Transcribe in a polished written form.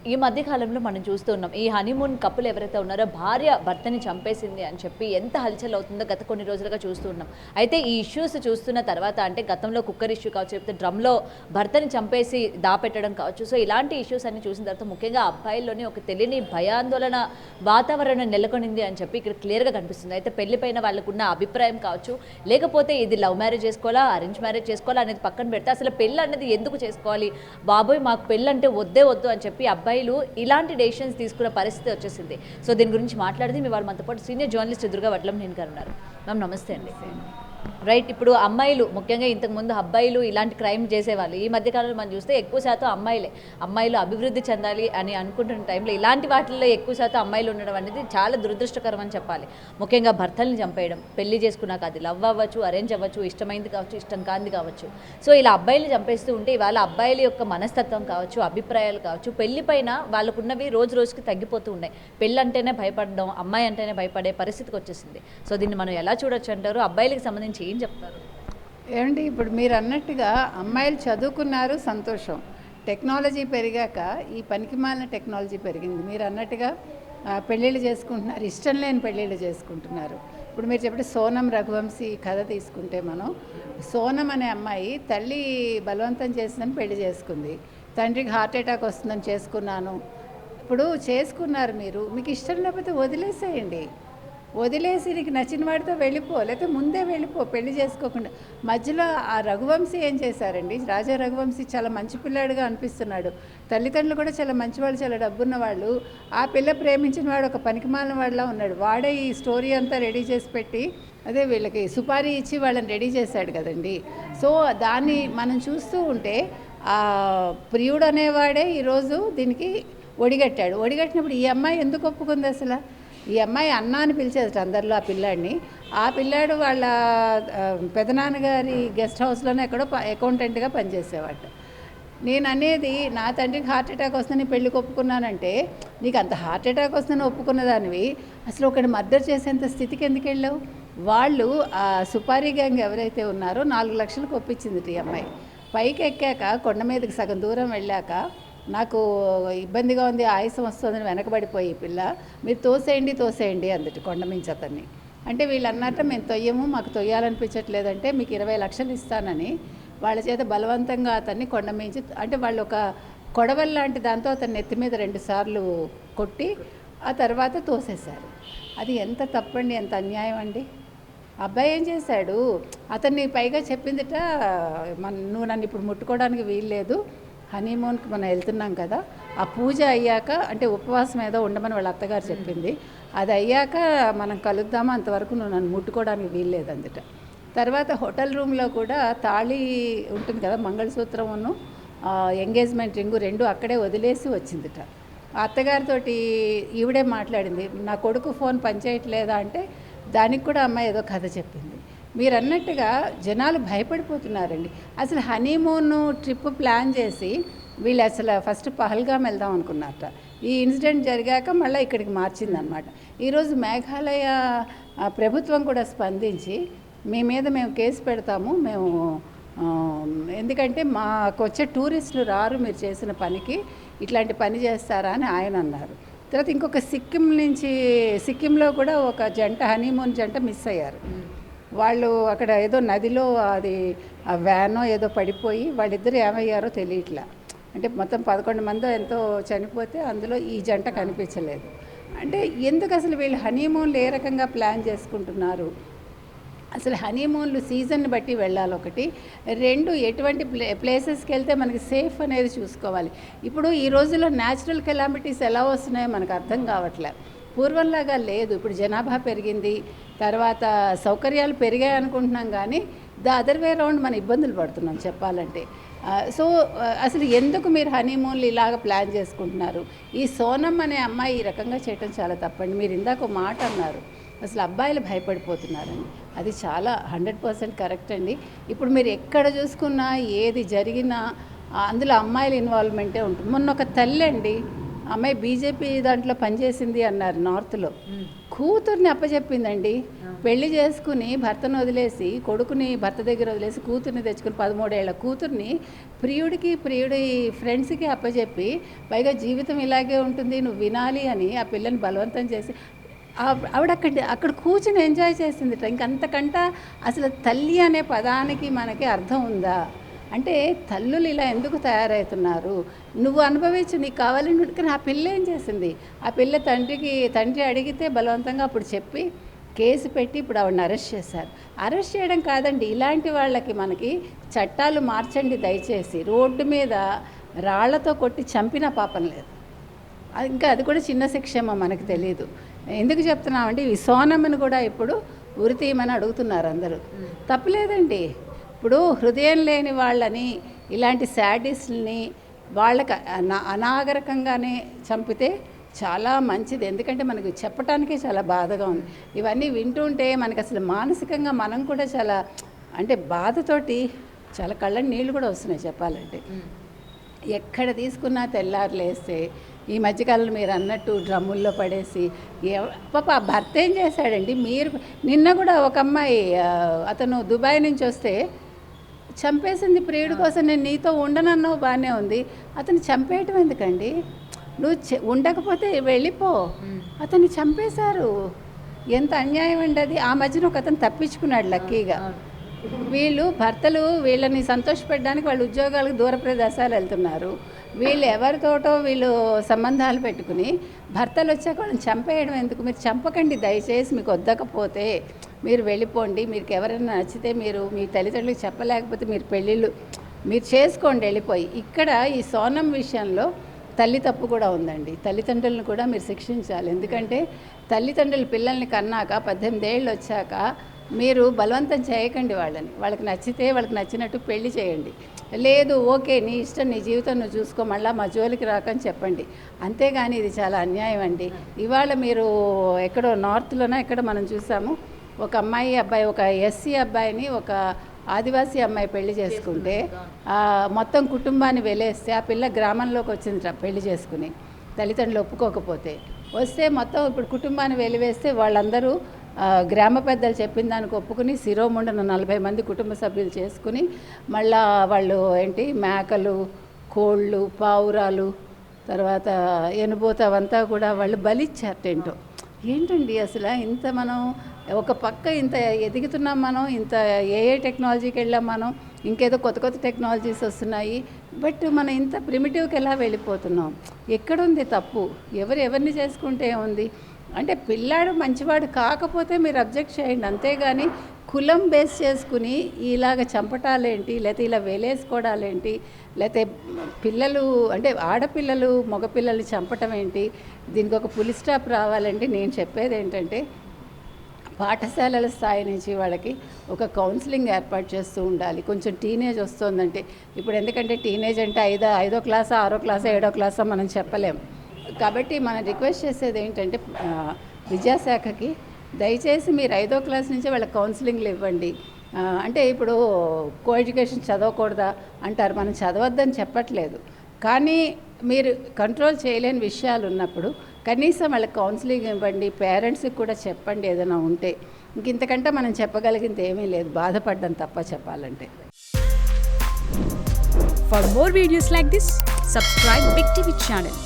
ఈ మధ్య కాలంలో మనం చూస్తూ ఉన్నాం. ఈ హనీమూన్ కపుల్ ఎవరైతే ఉన్నారో భార్య భర్తని చంపేసింది అని చెప్పి ఎంత హల్చల్ అవుతుందో గత కొన్ని రోజులుగా చూస్తూ ఉన్నాం. అయితే ఈ ఇష్యూస్ చూస్తున్న తర్వాత అంటే గతంలో కుక్కర్ ఇష్యూ కావచ్చు, లేకపోతే డ్రమ్‌లో భర్తని చంపేసి దాపెట్టడం కావచ్చు. సో ఇలాంటి ఇష్యూస్ అన్ని చూసిన తర్వాత ముఖ్యంగా అబ్బాయిల్లోని ఒక తెలియని భయాందోళన వాతావరణం నెలకొనింది అని చెప్పి ఇక్కడ క్లియర్‌గా కనిపిస్తుంది. అయితే పెళ్లిపైన వాళ్ళకున్న అభిప్రాయం కావచ్చు, లేకపోతే ఇది లవ్ మ్యారేజ్ చేసుకోవాలా, అరేంజ్ మ్యారేజ్ చేసుకోవాలా అనేది పక్కన పెడితే అసలు పెళ్లి అనేది ఎందుకు చేసుకోవాలి? బాబోయ్! మాకు పెళ్ళంటే వద్దే వద్దు అని చెప్పి అబ్బాయిలు ఇలాంటి డెసిషన్స్ తీసుకునే పరిస్థితి వచ్చేసింది. సో దీని గురించి మాట్లాడితే మీ వాళ్ళు మనతో పాటు సీనియర్ జర్నలిస్ట్ దుర్గా వడ్లంనేని గారు ఉన్నారు. మ్యామ్ నమస్తే అండి. రైట్. ఇప్పుడు అమ్మాయిలు ముఖ్యంగా ఇంతకుముందు అబ్బాయిలు ఇలాంటి క్రైమ్ చేసేవాళ్ళు. ఈ మధ్య కాలంలో మనం చూస్తే ఎక్కువ శాతం అమ్మాయిలే. అమ్మాయిలు అభివృద్ధి చెందాలి అని అనుకుంటున్న టైంలో ఇలాంటి వాటిల్లో ఎక్కువ శాతం అమ్మాయిలు ఉండడం అనేది చాలా దురదృష్టకరం అని చెప్పాలి. ముఖ్యంగా భర్తల్ని చంపేయడం, పెళ్లి చేసుకున్నాక అది లవ్ అవ్వచ్చు, అరేంజ్ అవ్వచ్చు, ఇష్టమైంది కావచ్చు, ఇష్టం కాంది కావచ్చు. సో ఇలా అబ్బాయిలు చంపేస్తూ ఉంటే ఇవాళ అబ్బాయిల యొక్క మనస్తత్వం కావచ్చు, అభిప్రాయాలు కావచ్చు, పెళ్లి పైన వాళ్ళకున్నవి రోజు రోజుకి తగ్గిపోతూ ఉన్నాయి. పెళ్ళి అంటేనే భయపడడం, అమ్మాయి అంటేనే భయపడే పరిస్థితికి వచ్చేసింది. సో దీన్ని మనం ఎలా చూడొచ్చు అంటారు? అబ్బాయిలకు సంబంధించి ఏం చెప్తారు? ఏమండి, ఇప్పుడు మీరు అన్నట్టుగా అమ్మాయిలు చదువుకున్నారు, సంతోషం. టెక్నాలజీ పెరిగాక ఈ పనికిమాలిన టెక్నాలజీ పెరిగింది. మీరు అన్నట్టుగా పెళ్ళిళ్ళు చేసుకుంటున్నారు, ఇష్టం లేని పెళ్ళిళ్ళు చేసుకుంటున్నారు. ఇప్పుడు మీరు చెప్పిన సోనం రఘువంశీ కథ తీసుకుంటే మనం, సోనం అనే అమ్మాయి తల్లి బలవంతం చేసిందని పెళ్లి చేసుకుంది. తండ్రికి హార్ట్ అటాక్ వస్తుందని చేసుకున్నాను. ఇప్పుడు చేసుకున్నారు, మీరు మీకు ఇష్టం లేకపోతే వదిలేసేయండి. వదిలేసి నీకు నచ్చిన వాడితో వెళ్ళిపో, లేకపోతే ముందే వెళ్ళిపో, పెళ్లి చేసుకోకుండా. మధ్యలో ఆ రఘువంశీ ఏం చేశారండి? రాజా రఘువంశీ చాలా మంచి పిల్లాడిగా అనిపిస్తున్నాడు. తల్లిదండ్రులు కూడా చాలా మంచివాళ్ళు, చాలా డబ్బున్న వాళ్ళు. ఆ పిల్ల ప్రేమించిన వాడు ఒక పనికిమాలిన వాడిలా ఉన్నాడు. వాడే ఈ స్టోరీ అంతా రెడీ చేసి పెట్టి అదే వీళ్ళకి సుపారీ ఇచ్చి వాళ్ళని రెడీ చేశాడు కదండి. సో దాన్ని మనం చూస్తూ ఉంటే ఆ ప్రియుడు అనేవాడే ఈరోజు దీనికి ఒడిగట్టాడు. ఒడిగట్టినప్పుడు ఈ అమ్మాయి ఎందుకు ఒప్పుకుంది అసలు? ఈ అమ్మాయి అన్న అని పిలిచేదట అందరిలో ఆ పిల్లాడిని. ఆ పిల్లాడు వాళ్ళ పెదనాన్నగారి గెస్ట్ హౌస్లోనే ఎక్కడో అకౌంటెంట్గా పనిచేసేవాడు. నేను అనేది, నా తండ్రికి హార్ట్ అటాక్ వస్తుందని పెళ్ళికి ఒప్పుకున్నానంటే, నీకు అంత హార్ట్ అటాక్ వస్తుందని ఒప్పుకున్నదానివి అసలు ఒకటి మర్డర్ చేసేంత స్థితికి ఎందుకు వెళ్ళావు? వాళ్ళు ఆ సుపారీ గ్యాంగ్ ఎవరైతే ఉన్నారో 4 లక్షలకు ఒప్పించింది ఈ అమ్మాయి. పైకి ఎక్కాక కొండ మీదకి సగం దూరం వెళ్ళాక, నాకు ఇబ్బందిగా ఉంది, ఆయాసం వస్తుందని వెనకబడిపోయి పిల్ల, మీరు తోసేయండి అందుటి కొండ మించి అతన్ని. అంటే వీళ్ళు అన్నట్టు మేము తొయ్యము, మాకు తొయ్యాలనిపించట్లేదంటే మీకు 20 లక్షలు ఇస్తానని వాళ్ళ చేత బలవంతంగా అతన్ని కొండ మించి, అంటే వాళ్ళు ఒక కొడవల్ లాంటి దాంతో అతన్ని నెత్తి మీద 2 సార్లు కొట్టి ఆ తర్వాత తోసేశారు. అది ఎంత తప్పండి, ఎంత అన్యాయం అండి. అబ్బాయి ఏం చేశాడు? అతన్ని పైగా చెప్పిందిట, నువ్వు నన్ను ఇప్పుడు ముట్టుకోవడానికి వీల్లేదు, హనీమూన్కి మనం వెళ్తున్నాం కదా, ఆ పూజ అయ్యాక, అంటే ఉపవాసం ఏదో ఉండమని వాళ్ళ అత్తగారు చెప్పింది, అది అయ్యాక మనం కలుద్దామా, అంతవరకు నువ్వు నన్ను ముట్టుకోవడానికి వీల్లేదు అందుట. తర్వాత హోటల్ రూమ్లో కూడా తాళి ఉంటుంది కదా, మంగళసూత్రమును ఎంగేజ్మెంట్ రింగు 2 అక్కడే వదిలేసి వచ్చిందిట. ఆ అత్తగారితోటి ఈవిడే మాట్లాడింది, నా కొడుకు ఫోన్ పనిచేయట్లేదా అంటే దానికి కూడా అమ్మాయి ఏదో కథ చెప్పింది. మీరు అన్నట్టుగా జనాలు భయపడిపోతున్నారండి. అసలు హనీమూన్ ట్రిప్ ప్లాన్ చేసి వీళ్ళు అసలు ఫస్ట్ పహల్గామ్ వెళ్దాం అనుకున్నారట. ఈ ఇన్సిడెంట్ జరిగాక మళ్ళీ ఇక్కడికి మార్చిందనమాట. ఈరోజు మేఘాలయ ప్రభుత్వం కూడా స్పందించి మీ మీద మేము కేసు పెడతాము, మేము ఎందుకంటే మాకు వచ్చే టూరిస్టులు రారు మీరు చేసిన పనికి, ఇట్లాంటి పని చేస్తారా అని ఆయన అన్నారు. తర్వాత ఇంకొక సిక్కింలో కూడా ఒక జంట, హనీమూన్ జంట మిస్ అయ్యారు. వాళ్ళు అక్కడ ఏదో నదిలో అది ఆ వ్యానో ఏదో పడిపోయి వాళ్ళిద్దరు ఏమయ్యారో తెలియట్లా. అంటే మొత్తం 11 మందో ఎంతో చనిపోతే అందులో ఈ జంట కనిపించలేదు. అంటే ఎందుకు అసలు వీళ్ళు హనీమూన్లు ఏ రకంగా ప్లాన్ చేసుకుంటున్నారు? అసలు హనీమూన్లు సీజన్ని బట్టి వెళ్ళాలి ఒకటి. 2 ఎటువంటి ప్లేసెస్కి వెళ్తే మనకి సేఫ్ అనేది చూసుకోవాలి. ఇప్పుడు ఈ రోజుల్లో న్యాచురల్ కెలామిటీస్ ఎలా వస్తున్నాయో మనకు అర్థం కావట్లే. పూర్వంలాగా లేదు. ఇప్పుడు జనాభా పెరిగింది, తర్వాత సౌకర్యాలు పెరిగాయి అనుకుంటున్నాం, కానీ అదర్ వే రౌండ్ మన ఇబ్బందులు పడుతున్నాం చెప్పాలంటే. సో అసలు ఎందుకు మీరు హనీమూన్లు ఇలాగ ప్లాన్ చేసుకుంటున్నారు? ఈ సోనం అనే అమ్మాయి ఈ రకంగా చేయటం చాలా తప్పండి. మీరు ఇందాక ఒక మాట అన్నారు, అసలు అబ్బాయిలు భయపడిపోతున్నారని. అది చాలా 100% కరెక్ట్ అండి. ఇప్పుడు మీరు ఎక్కడ చూసుకున్నా, ఏది జరిగినా అందులో అమ్మాయిల ఇన్వాల్వ్మెంటే ఉంటుంది. మొన్న ఒక తల్లి అండి, అమ్మాయి బీజేపీ దాంట్లో పనిచేసింది అన్నారు నార్త్లో. కూతుర్ని అప్పచెప్పిందండి. పెళ్లి చేసుకుని భర్తను వదిలేసి, కొడుకుని భర్త దగ్గర వదిలేసి కూతుర్ని తెచ్చుకుని 13 ఏళ్ల కూతుర్ని ప్రియుడి ఫ్రెండ్స్కి అప్పచెప్పి, పైగా జీవితం ఇలాగే ఉంటుంది నువ్వు వినాలి అని ఆ పిల్లని బలవంతం చేసి ఆవిడ అక్కడ కూర్చుని ఎంజాయ్ చేసింది. ఇంకంతకంట అసలు తల్లి అనే పదానికి మనకి అర్థం ఉందా? అంటే తల్లులు ఇలా ఎందుకు తయారవుతున్నారు? నువ్వు అనుభవించు, నీకు కావాలని. కానీ ఆ పిల్ల ఏం చేసింది? ఆ పిల్ల తండ్రి అడిగితే బలవంతంగా అప్పుడు చెప్పి కేసు పెట్టి ఇప్పుడు ఆవిడని అరెస్ట్ చేశారు. అరెస్ట్ చేయడం కాదండి, ఇలాంటి వాళ్ళకి మనకి చట్టాలు మార్చండి దయచేసి. రోడ్డు మీద రాళ్లతో కొట్టి చంపిన పాపం లేదు. ఇంకా అది కూడా చిన్న శిక్షేమో మనకు తెలియదు. ఎందుకు చెప్తున్నామంటే ఈ సోనమ్మని కూడా ఇప్పుడు ఉరి తీయమని అడుగుతున్నారు అందరూ. తప్పులేదండి. ఇప్పుడు హృదయం లేని వాళ్ళని, ఇలాంటి శాడిస్ట్ని వాళ్ళకి అనాగరికంగానే చంపితే చాలా మంచిది. ఎందుకంటే మనకు చెప్పటానికే చాలా బాధగా ఉంది. ఇవన్నీ వింటుంటే మనకు అసలు మానసికంగా మనం కూడా చాలా అంటే బాధతోటి చాలా కళ్ళని నీళ్ళు కూడా వస్తున్నాయి చెప్పాలంటే. ఎక్కడ తీసుకున్నా తెల్లారులేస్తే ఈ మధ్యకాలంలో మీరు అన్నట్టు డ్రమ్ముల్లో పడేసి పాప ఆ భర్త ఏం చేశాడండి? నిన్న కూడా ఒక అమ్మాయి అతను దుబాయ్ నుంచి వస్తే చంపేసింది ప్రియుడి కోసం. నేను నీతో ఉండనన్నావు బాగానే ఉంది, అతను చంపేయటం ఎందుకండి? నువ్వు ఉండకపోతే వెళ్ళిపో. అతన్ని చంపేశారు. ఎంత అన్యాయం అండి అది. ఆ మధ్యన ఒక అతను తప్పించుకున్నాడు లక్కీగా. వీళ్ళు భర్తలు వీళ్ళని సంతోషపెట్టడానికి వాళ్ళ ఉద్యోగాలకు దూర ప్రదేశాలు వెళ్తున్నారు. వీళ్ళు ఎవరితోటో వీళ్ళు సంబంధాలు పెట్టుకుని భర్తలు వచ్చాక వాళ్ళని చంపేయడం ఎందుకు? మీరు చంపకండి దయచేసి. మీకు వద్దకపోతే మీరు వెళ్ళిపోండి. మీకు ఎవరైనా నచ్చితే మీరు మీ తల్లిదండ్రులకు చెప్పలేకపోతే మీరు పెళ్ళిళ్ళు మీరు చేసుకోండి వెళ్ళిపోయి. ఇక్కడ ఈ సోనం విషయంలో తల్లి తప్పు కూడా ఉందండి. తల్లిదండ్రులను కూడా మీరు శిక్షించాలి. ఎందుకంటే తల్లిదండ్రులు పిల్లల్ని కన్నాక 18 ఏళ్ళు వచ్చాక మీరు బలవంతం చేయకండి వాళ్ళకి నచ్చితే వాళ్ళకి నచ్చినట్టు పెళ్లి చేయండి. లేదు ఓకే నీ ఇష్టం, నీ జీవితం నువ్వు చూసుకో, మళ్ళీ మా జోలికి రాకని చెప్పండి. అంతేగాని ఇది చాలా అన్యాయం అండి. ఇవాళ మీరు ఎక్కడో నార్త్లోనే ఎక్కడ మనం చూసాము, ఒక అబ్బాయి ఒక ఎస్సీ అబ్బాయిని ఒక ఆదివాసీ అమ్మాయి పెళ్లి చేసుకుంటే మొత్తం కుటుంబాన్ని వెలేస్తే ఆ పిల్ల గ్రామంలోకి వచ్చింది పెళ్లి చేసుకుని, తల్లిదండ్రులు ఒప్పుకోకపోతే వస్తే మొత్తం ఇప్పుడు కుటుంబాన్ని వెలివేస్తే వాళ్ళందరూ గ్రామ పెద్దలు చెప్పిన దానికి ఒప్పుకుని శిరోముండన 40 మంది కుటుంబ సభ్యులు చేసుకుని మళ్ళా వాళ్ళు మేకలు, కోళ్ళు, పావురాలు, తర్వాత ఎనుబోత అవంతా కూడా వాళ్ళు బలిచ్చారటేంటో. ఏంటండి అసలు ఇంత మనం ఒక పక్క ఇంత ఎదుగుతున్నాం, మనం ఇంత ఏఏ టెక్నాలజీకి వెళ్ళాం, మనం ఇంకేదో కొత్త టెక్నాలజీస్ వస్తున్నాయి, బట్ మనం ఇంత ప్రిమిటివ్కి ఎలా వెళ్ళిపోతున్నాం? ఎక్కడుంది తప్పు? ఎవరిని చేసుకుంటే ఉంది? అంటే పిల్లాడు మంచివాడు కాకపోతే మీరు అబ్జెక్ట్ చేయండి, అంతేగాని కులం బేస్ చేసుకుని ఇలాగ చంపటాలేంటి, లేకపోతే ఇలా వేలేసుకోవడాలేంటి, లేకపోతే పిల్లలు అంటే ఆడపిల్లలు మగపిల్లల్ని చంపటం ఏంటి? దీనికి ఒక పులి స్టాప్ రావాలండి. నేను చెప్పేది ఏంటంటే పాఠశాలల స్థాయి నుంచి వాళ్ళకి ఒక కౌన్సిలింగ్ ఏర్పాటు చేస్తూ ఉండాలి. కొంచెం టీనేజ్ వస్తుందంటే ఇప్పుడు, ఎందుకంటే టీనేజ్ అంటే 5వ క్లాసా 6వ క్లాసా 7వ క్లాసా మనం చెప్పలేం. కాబట్టి మనం రిక్వెస్ట్ చేసేది ఏంటంటే విద్యాశాఖకి దయచేసి మీరు 5వ క్లాస్ నుంచి వాళ్ళకి కౌన్సిలింగ్లు ఇవ్వండి. అంటే ఇప్పుడు కో ఎడ్యుకేషన్ చదవకూడదా అంటారు, మనం చదవద్దని చెప్పట్లేదు, కానీ మీరు కంట్రోల్ చేయలేని విషయాలు ఉన్నప్పుడు కనీసం వాళ్ళకి కౌన్సిలింగ్ ఇవ్వండి. పేరెంట్స్కి కూడా చెప్పండి ఏదైనా ఉంటే. ఇంతకంటే మనం చెప్పగలిగింది ఏమీ లేదు, బాధపడ్డం తప్ప చెప్పాలంటే. For more videos like this, subscribe Big TV channel.